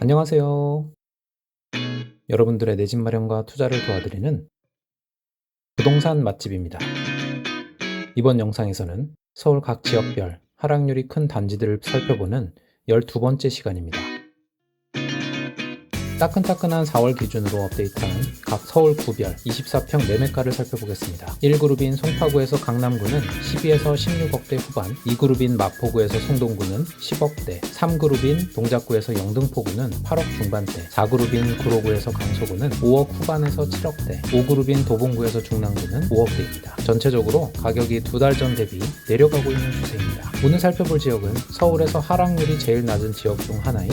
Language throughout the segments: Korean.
안녕하세요. 여러분들의 내 집 마련과 투자를 도와드리는 부동산 맛집입니다. 이번 영상에서는 서울 각 지역별 하락률이 큰 단지들을 살펴보는 12번째 시간입니다. 따끈따끈한 4월 기준으로 업데이트한 각 서울 구별 24평 매매가를 살펴보겠습니다. 1그룹인 송파구에서 강남구는 12에서 16억대 후반, 2그룹인 마포구에서 송동구는 10억대, 3그룹인 동작구에서 영등포구는 8억 중반대, 4그룹인 구로구에서 강서구는 5억 후반에서 7억대, 5그룹인 도봉구에서 중랑구는 5억대입니다. 전체적으로 가격이 2달 전 대비 내려가고 있는 추세입니다. 오늘 살펴볼 지역은 서울에서 하락률이 제일 낮은 지역 중 하나인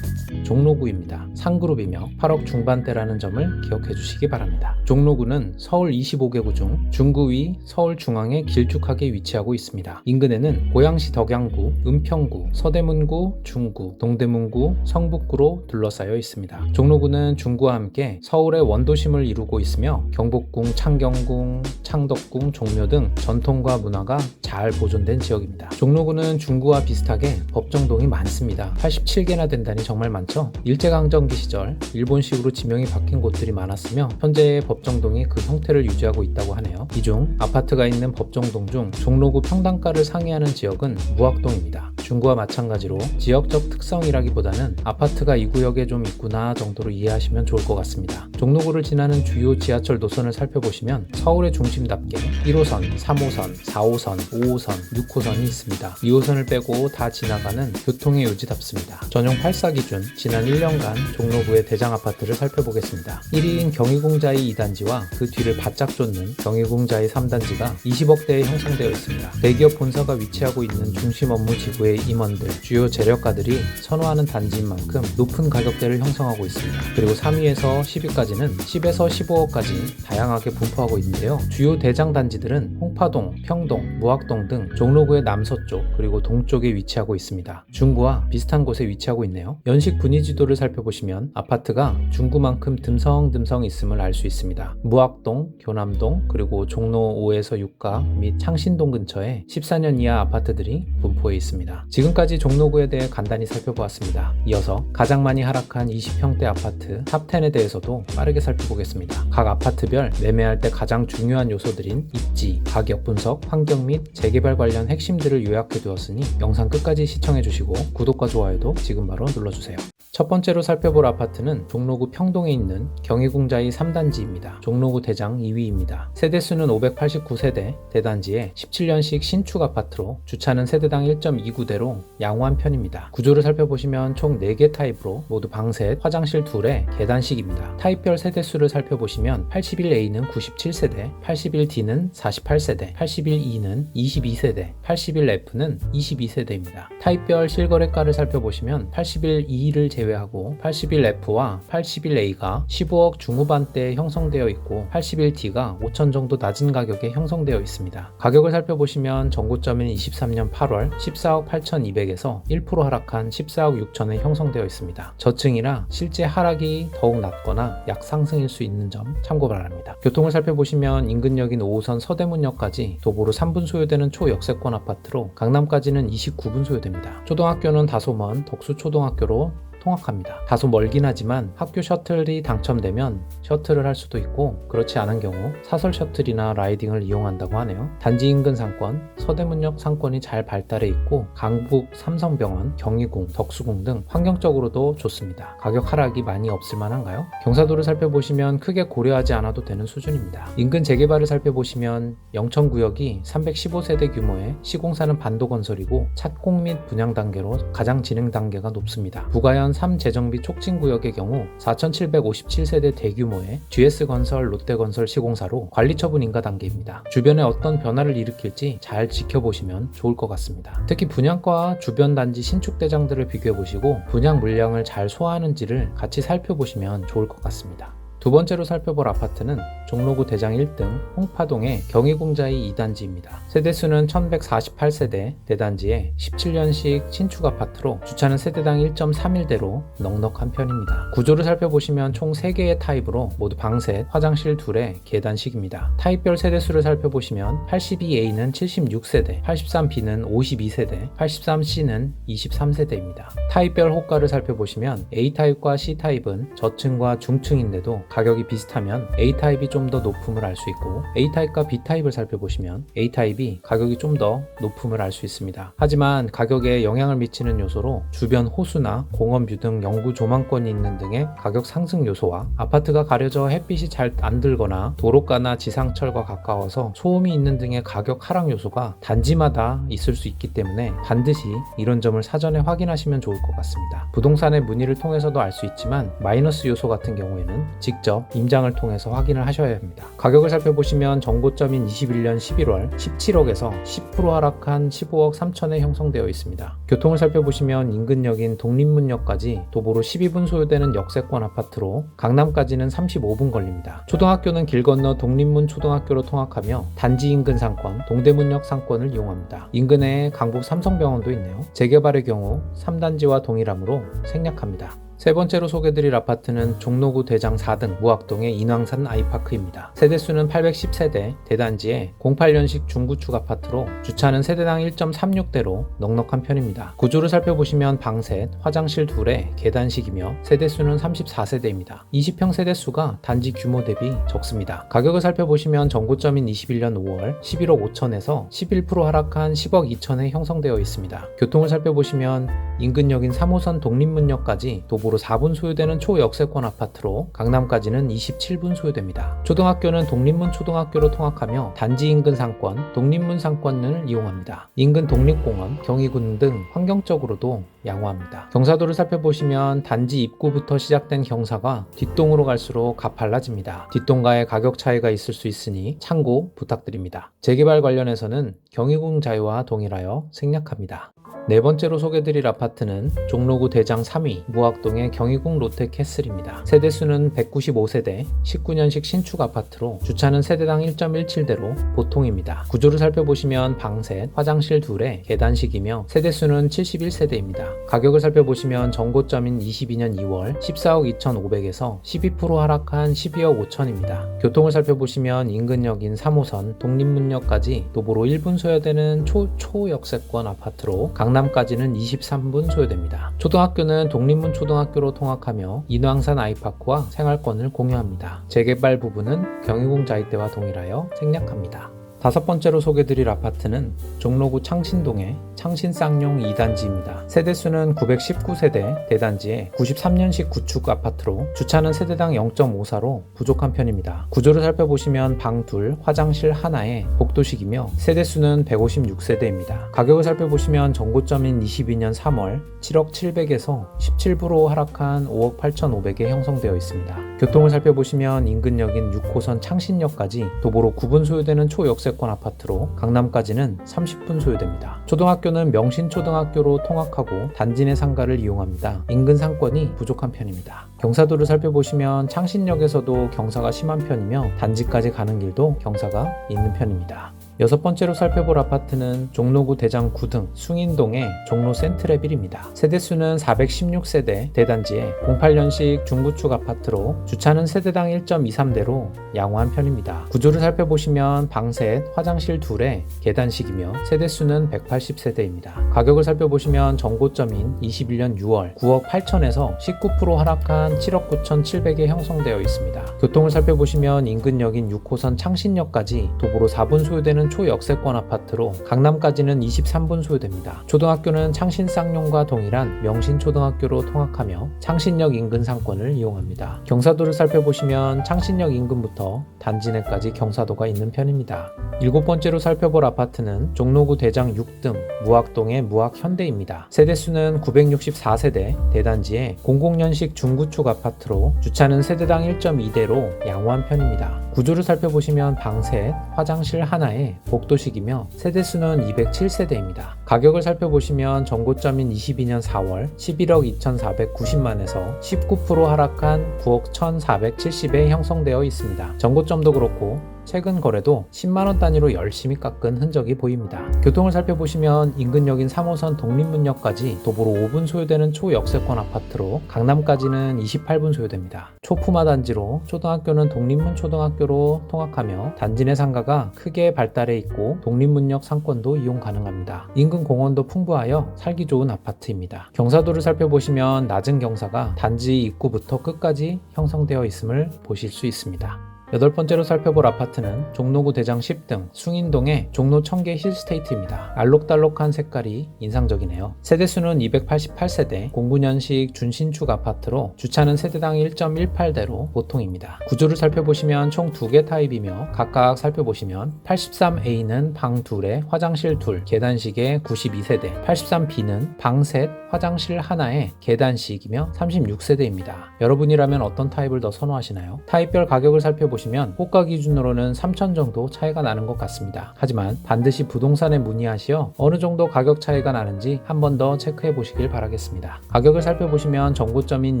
종로구입니다. 상그룹이며 8억 중반대라는 점을 기억해 주시기 바랍니다. 종로구는 서울 25개구 중 중구 위 서울 중앙에 길쭉하게 위치하고 있습니다. 인근에는 고양시 덕양구, 은평구, 서대문구, 중구, 동대문구, 성북구로 둘러싸여 있습니다. 종로구는 중구와 함께 서울의 원도심을 이루고 있으며 경복궁, 창경궁, 창덕궁, 종묘 등 전통과 문화가 잘 보존된 지역입니다. 종로구는 중구와 비슷하게 법정동이 많습니다. 87개나 된다니 정말 많죠? 일제강점기 시절 일본식으로 지명이 바뀐 곳들이 많았으며 현재의 법정동이 그 형태를 유지하고 있다고 하네요. 이 중 아파트가 있는 법정동 중 종로구 평당가를 상회하는 지역은 무학동입니다. 중구와 마찬가지로 지역적 특성이라기보다는 아파트가 이 구역에 좀 있구나 정도로 이해하시면 좋을 것 같습니다. 종로구를 지나는 주요 지하철 노선을 살펴보시면 서울의 중심답게 1호선, 3호선, 4호선, 5호선, 6호선이 있습니다. 2호선을 빼고 다 지나가는 교통의 요지답습니다. 전용 8사 기준 지난 1년간 종로구의 대장 아파트를 살펴보겠습니다. 1위인 경희궁자이 2단지와 그 뒤를 바짝 쫓는 경희궁자이 3단지가 20억대에 형성되어 있습니다. 대기업 본사가 위치하고 있는 중심 업무 지구의 임원들, 주요 재력가들이 선호하는 단지인 만큼 높은 가격대를 형성하고 있습니다. 그리고 3위에서 10위까지는 10에서 15억까지 다양하게 분포하고 있는데요. 주요 대장 단지들은 홍파동, 평동, 무학동 등 종로구의 남서쪽 그리고 동쪽에 위치하고 있습니다. 중구와 비슷한 곳에 위치하고 있네요. 연식 분위 지도를 살펴보시면 아파트가 중구만큼 듬성듬성 있음을 알 수 있습니다. 무학동, 교남동, 그리고 종로 5에서 6가 및 창신동 근처에 14년 이하 아파트들이 분포해 있습니다. 지금까지 종로구에 대해 간단히 살펴보았습니다. 이어서 가장 많이 하락한 20평대 아파트 탑10에 대해서도 빠르게 살펴보겠습니다. 각 아파트별 매매할 때 가장 중요한 요소들인 입지, 가격 분석, 환경 및 재개발 관련 핵심들을 요약해 두었으니 영상 끝까지 시청해 주시고 구독과 좋아요도 지금 바로 눌러주세요. 첫 번째로 살펴볼 아파트는 종로구 평동에 있는 경희궁자이 3단지입니다. 종로구 대장 2위입니다. 세대수는 589세대, 대단지에 17년식 신축 아파트로 주차는 세대당 1.29대로 양호한 편입니다. 구조를 살펴보시면 총 4개 타입으로 모두 방 셋, 화장실 2에 계단식입니다. 타입별 세대수를 살펴보시면 81A는 97세대, 81D는 48세대, 81E는 22세대, 81F는 22세대입니다. 타입별 실거래가를 살펴보시면 81E를 제외하고 81F와 81A가 15억 중후반대에 형성되어 있고 81D가 5천 정도 낮은 가격에 형성되어 있습니다. 가격을 살펴보시면 전고점인 23년 8월 14억 8,200에서 1% 하락한 14억 6천에 형성되어 있습니다. 저층이라 실제 하락이 더욱 낮거나 약상승일 수 있는 점 참고 바랍니다. 교통을 살펴보시면 인근역인 5호선 서대문역까지 도보로 3분 소요되는 초역세권 아파트로 강남까지는 29분 소요됩니다. 초등학교는 다소 먼 덕수초등학교로 통학합니다. 다소 멀긴 하지만 학교 셔틀이 당첨되면 셔틀을 할 수도 있고 그렇지 않은 경우 사설 셔틀이나 라이딩을 이용한다고 하네요. 단지 인근 상권, 서대문역 상권이 잘 발달해 있고 강북 삼성병원, 경희궁, 덕수궁 등 환경적으로도 좋습니다. 가격 하락이 많이 없을 만한가요? 경사도를 살펴보시면 크게 고려하지 않아도 되는 수준입니다. 인근 재개발을 살펴보시면 영천구역이 315세대 규모의 시공사는 반도건설이고 착공 및 분양 단계로 가장 진행 단계가 높습니다. 부가현 3재정비 촉진구역의 경우 4,757세대 대규모의 GS건설, 롯데건설 시공사로 관리처분 인가 단계입니다. 주변에 어떤 변화를 일으킬지 잘 지켜보시면 좋을 것 같습니다. 특히 분양가와 주변 단지 신축 대장들을 비교해보시고 분양 물량을 잘 소화하는지를 같이 살펴보시면 좋을 것 같습니다. 두 번째로 살펴볼 아파트는 종로구 대장 1등 홍파동의 경희궁자이 2단지입니다. 세대수는 1148세대, 대단지에 17년식 신축 아파트로 주차는 세대당 1.31대로 넉넉한 편입니다. 구조를 살펴보시면 총 3개의 타입으로 모두 방 셋, 화장실 2에 계단식입니다. 타입별 세대수를 살펴보시면 82A는 76세대, 83B는 52세대, 83C는 23세대입니다. 타입별 호가를 살펴보시면 A타입과 C타입은 저층과 중층인데도 가격이 비슷하면 A타입이 좀 더 높음을 알 수 있고, A타입과 B타입을 살펴보시면 A타입이 가격이 좀 더 높음을 알 수 있습니다. 하지만 가격에 영향을 미치는 요소로 주변 호수나 공원뷰 등 영구 조망권이 있는 등의 가격 상승 요소와 아파트가 가려져 햇빛이 잘 안 들거나 도로가나 지상철과 가까워서 소음이 있는 등의 가격 하락 요소가 단지마다 있을 수 있기 때문에 반드시 이런 점을 사전에 확인하시면 좋을 것 같습니다. 부동산의 문의를 통해서도 알 수 있지만 마이너스 요소 같은 경우에는 직접 임장을 통해서 확인을 하셔야 합니다. 가격을 살펴보시면 정고점인 21년 11월 17억에서 10% 하락한 15억 3천에 형성되어 있습니다. 교통을 살펴보시면 인근역인 독립문역까지 도보로 12분 소요되는 역세권 아파트로 강남까지는 35분 걸립니다. 초등학교는 길 건너 독립문 초등학교로 통학하며 단지 인근 상권, 동대문역 상권을 이용합니다. 인근에 강북 삼성병원도 있네요. 재개발의 경우 3단지와 동일하므로 생략합니다. 세 번째로 소개드릴 아파트는 종로구 대장 4등 무학동의 인왕산 아이파크입니다. 세대수는 810세대, 대단지에 08년식 중구축 아파트로 주차는 세대당 1.36대로 넉넉한 편입니다. 구조를 살펴보시면 방 셋, 화장실 2에 계단식이며 세대수는 34세대입니다. 20평 세대수가 단지 규모 대비 적습니다. 가격을 살펴보시면 정고점인 21년 5월 11억 5천에서 11% 하락한 10억 2천에 형성되어 있습니다. 교통을 살펴보시면 인근역인 3호선 독립문역까지 도보로 4분 소요되는 초역세권 아파트로 강남까지는 27분 소요됩니다. 초등학교는 독립문 초등학교로 통학하며 단지 인근 상권, 독립문 상권을 이용합니다. 인근 독립공원, 경희군 등 환경적으로도 양호합니다. 경사도를 살펴보시면 단지 입구부터 시작된 경사가 뒷동으로 갈수록 가팔라집니다. 뒷동과의 가격 차이가 있을 수 있으니 참고 부탁드립니다. 재개발 관련해서는 경희궁 자유와 동일하여 생략합니다. 네 번째로 소개드릴 아파트는 종로구 대장 3위 무학동의 경희궁 롯데캐슬입니다. 세대수는 195세대, 19년식 신축 아파트로 주차는 세대당 1.17대로 보통입니다. 구조를 살펴보시면 방 셋, 화장실 2에 계단식이며 세대수는 71세대입니다. 가격을 살펴보시면 정고점인 22년 2월 14억 2,500에서 12% 하락한 12억 5천입니다. 교통을 살펴보시면 인근역인 3호선 독립문역까지 도보로 1분 소요되는 초역세권 아파트로 강남까지는 23분 소요됩니다. 초등학교는 독립문 초등학교로 통학하며 인왕산 아이파크와 생활권을 공유합니다. 재개발 부분은 경희궁 자이대와 동일하여 생략합니다. 다섯 번째로 소개드릴 아파트는 종로구 창신동의 창신쌍용 2단지입니다. 세대수는 919세대, 대단지에 93년식 구축 아파트로 주차는 세대당 0.54로 부족한 편입니다. 구조를 살펴보시면 방 둘, 화장실 하나에 복도식이며 세대수는 156세대입니다. 가격을 살펴보시면 정고점인 22년 3월 7억 700에서 17% 하락한 5억 8,500에 형성되어 있습니다. 교통을 살펴보시면 인근역인 6호선 창신역까지 도보로 9분 소요되는 초역세권 아파트로 강남까지는 30분 소요됩니다. 초등학교는 명신초등학교로 통학하고 단지 내 상가를 이용합니다. 인근 상권이 부족한 편입니다. 경사도를 살펴보시면 창신역에서도 경사가 심한 편이며 단지까지 가는 길도 경사가 있는 편입니다. 여섯 번째로 살펴볼 아파트는 종로구 대장 9등 숭인동의 종로 센트레빌입니다. 세대수는 416세대, 대단지에 08년식 중구축 아파트로 주차는 세대당 1.23대로 양호한 편입니다. 구조를 살펴보시면 방 셋, 화장실 2에 계단식이며 세대수는 180세대입니다. 가격을 살펴보시면 정고점인 21년 6월 9억 8천에서 19% 하락한 7억 9,700에 형성되어 있습니다. 교통을 살펴보시면 인근역인 6호선 창신역까지 도보로 4분 소요되는 초역세권 아파트로 강남까지는 23분 소요됩니다. 초등학교는 창신쌍용과 동일한 명신초등학교로 통학하며 창신역 인근 상권을 이용합니다. 경사도를 살펴보시면 창신역 인근부터 단지 내까지 경사도가 있는 편입니다. 일곱 번째로 살펴볼 아파트는 종로구 대장 6등 무학동의 무학현대입니다. 세대수는 964세대, 대단지에 00년식 중구축 아파트로 주차는 세대당 1.2대로 양호한 편입니다. 구조를 살펴보시면 방 셋, 화장실 하나에 복도식이며 세대수는 207세대입니다. 가격을 살펴보시면 전고점인 22년 4월 11억 2,490만에서 19% 하락한 9억 1,470에 형성되어 있습니다. 전고점도 그렇고 최근 거래도 10만원 단위로 열심히 깎은 흔적이 보입니다. 교통을 살펴보시면 인근역인 3호선 독립문역까지 도보로 5분 소요되는 초역세권 아파트로 강남까지는 28분 소요됩니다. 초품화 단지로 초등학교는 독립문 초등학교로 통학하며 단지 내 상가가 크게 발달해 있고 독립문역 상권도 이용 가능합니다. 인근 공원도 풍부하여 살기 좋은 아파트입니다. 경사도를 살펴보시면 낮은 경사가 단지 입구부터 끝까지 형성되어 있음을 보실 수 있습니다. 여덟 번째로 살펴볼 아파트는 종로구 대장 10등 숭인동의 종로 청계 힐스테이트입니다. 알록달록한 색깔이 인상적이네요. 세대수는 288세대, 09년식 준신축 아파트로 주차는 세대당 1.18대로 보통입니다. 구조를 살펴보시면 총 2개 타입이며 각각 살펴보시면 83A는 방 둘에 화장실 둘, 계단식의 92세대, 83B는 방 셋, 화장실 하나에 계단식이며 36세대입니다. 여러분이라면 어떤 타입을 더 선호하시나요? 타입별 가격을 살펴보시면 호가 기준으로는 3천 정도 차이가 나는 것 같습니다. 하지만 반드시 부동산에 문의하시어 어느 정도 가격 차이가 나는지 한 번 더 체크해 보시길 바라겠습니다. 가격을 살펴보시면 전고점인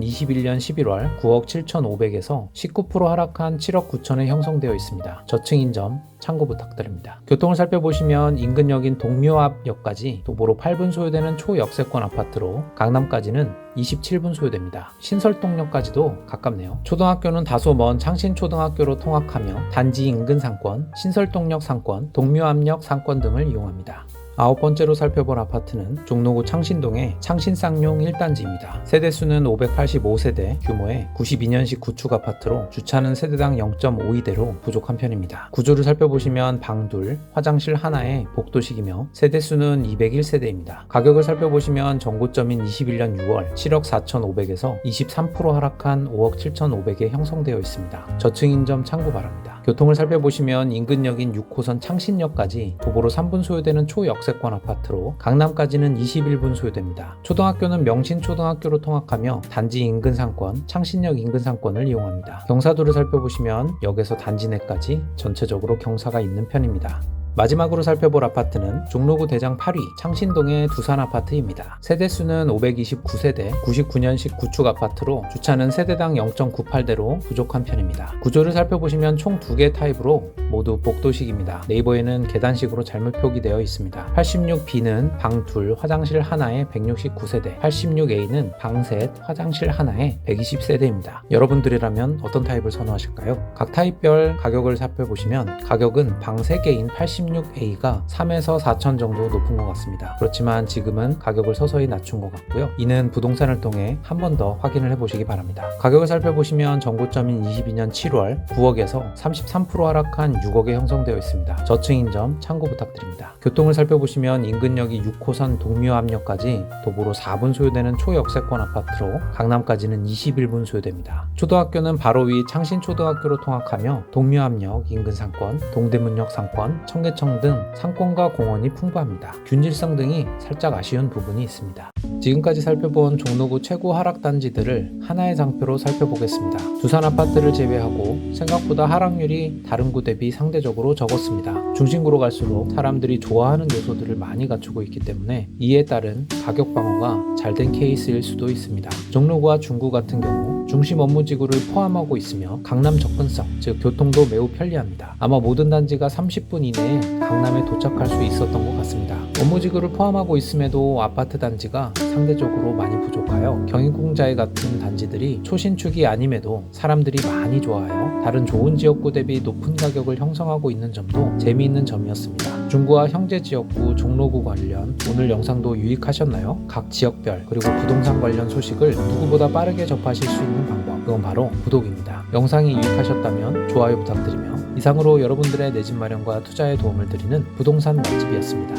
21년 11월 9억 7,500에서 19% 하락한 7억 9천에 형성되어 있습니다. 저층인 점 참고 부탁드립니다. 교통을 살펴보시면 인근역인 동묘앞역까지 도보로 8분 소요되는 초역세권 아파트로 강남까지는 27분 소요됩니다. 신설동역까지도 가깝네요. 초등학교는 다소 먼 창신초등학교로 통학하며 단지 인근 상권, 신설동역 상권, 동묘앞역 상권 등을 이용합니다. 아홉 번째로 살펴볼 아파트는 종로구 창신동의 창신쌍용 1단지입니다. 세대수는 585세대, 규모의 92년식 구축 아파트로 주차는 세대당 0.52대로 부족한 편입니다. 구조를 살펴보시면 방 둘, 화장실 하나에 복도식이며 세대수는 201세대입니다. 가격을 살펴보시면 전고점인 21년 6월 7억 4,500에서 23% 하락한 5억 7,500에 형성되어 있습니다. 저층인 점 참고 바랍니다. 교통을 살펴보시면 인근역인 6호선 창신역까지 도보로 3분 소요되는 초역세권 아파트로 강남까지는 21분 소요됩니다. 초등학교는 명신초등학교로 통학하며 단지 인근 상권, 창신역 인근 상권을 이용합니다. 경사도를 살펴보시면 역에서 단지 내까지 전체적으로 경사가 있는 편입니다. 마지막으로 살펴볼 아파트는 종로구 대장 8위 창신동의 두산아파트입니다. 세대수는 529세대, 99년식 구축 아파트로 주차는 세대당 0.98대로 부족한 편입니다. 구조를 살펴보시면 총 2개 타입으로 모두 복도식입니다. 네이버에는 계단식으로 잘못 표기되어 있습니다. 86B는 방 둘, 화장실 하나에 169세대, 86A는 방 셋, 화장실 하나에 120세대입니다. 여러분들이라면 어떤 타입을 선호하실까요? 각 타입별 가격을 살펴보시면 가격은 방 3개인 86A가 3에서 4천 정도 높은 것 같습니다. 그렇지만 지금은 가격을 서서히 낮춘 것 같고요. 이는 부동산을 통해 한 번 더 확인을 해보시기 바랍니다. 가격을 살펴보시면 전고점인 22년 7월 9억에서 33% 하락한 6억에 형성되어 있습니다. 저층인 점 참고 부탁드립니다. 교통을 살펴보시면 인근역이 6호선 동묘앞역까지 도보로 4분 소요되는 초역세권 아파트로 강남까지는 21분 소요됩니다. 초등학교는 바로 위 창신초등학교로 통학하며 동묘앞역 인근 상권, 동대문역 상권, 청계천 등 상권과 공원이 풍부합니다. 균질성 등이 살짝 아쉬운 부분이 있습니다. 지금까지 살펴본 종로구 최고 하락 단지들을 하나의 장표로 살펴보겠습니다. 두산 아파트를 제외하고 생각보다 하락률이 다른 구 대비 상대적으로 적었습니다. 중심구로 갈수록 사람들이 좋아하는 요소들을 많이 갖추고 있기 때문에 이에 따른 가격 방어가 잘 된 케이스일 수도 있습니다. 종로구와 중구 같은 경우 중심 업무지구를 포함하고 있으며 강남 접근성, 즉 교통도 매우 편리합니다. 아마 모든 단지가 30분 이내에 강남에 도착할 수 있었던 것 같습니다. 업무지구를 포함하고 있음에도 아파트 단지가 상대적으로 많이 부족하여 경인공자에 같은 단지들이 초신축이 아님에도 사람들이 많이 좋아하여 다른 좋은 지역구 대비 높은 가격을 형성하고 있는 점도 재미있는 점이었습니다. 중구와 형제 지역구, 종로구 관련 오늘 영상도 유익하셨나요? 각 지역별 그리고 부동산 관련 소식을 누구보다 빠르게 접하실 수 있는 방법, 그건 바로 구독입니다. 영상이 유익하셨다면 좋아요 부탁드리며 이상으로 여러분들의 내 집 마련과 투자에 도움을 드리는 부동산 맛집이었습니다.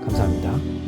감사합니다.